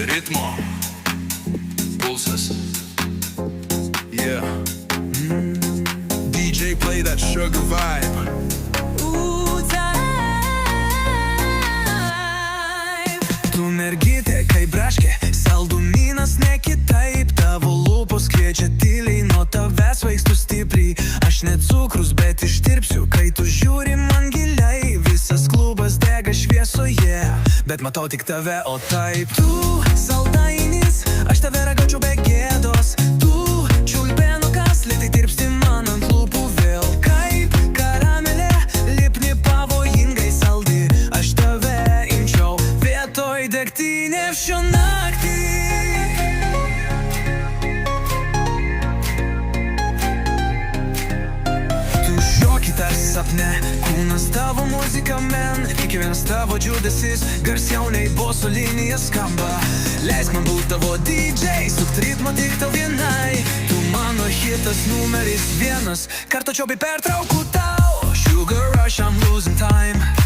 ritmo pulsas. Yeah. DJ play that sugar vibe. Tu mergytė kaip braškė, saldumynas ne kitaip. Tavo lūpos kviečia tyliai, nuo tavęs vaistų stipriai. Aš ne cukrus, bet ištirpsiu, kai tu žiūri man giliai. Visas klubas dega šviesoje, bet matau tik tave, o taip. Tu saldainis, aš tave ragaučiau be gėdos. Tu čiulpenukas, lėtai tirpsti man ant lūpų vėl. Kaip karamelė, lipni pavojingai saldi. Aš tave imčiau vietoj degtinės šią naktį. Tu šoki tarsi sapne, kūnas tavo muzika, men. Kiekvienas tavo džiudesis garsiau nei boso linija skamba. Leisk man būt tavo DJ, sukt ritmą tik tau vienai. Tu mano hitas numeris 1, kartočiau bei pertraukų tau. Sugar rush, I'm losing time.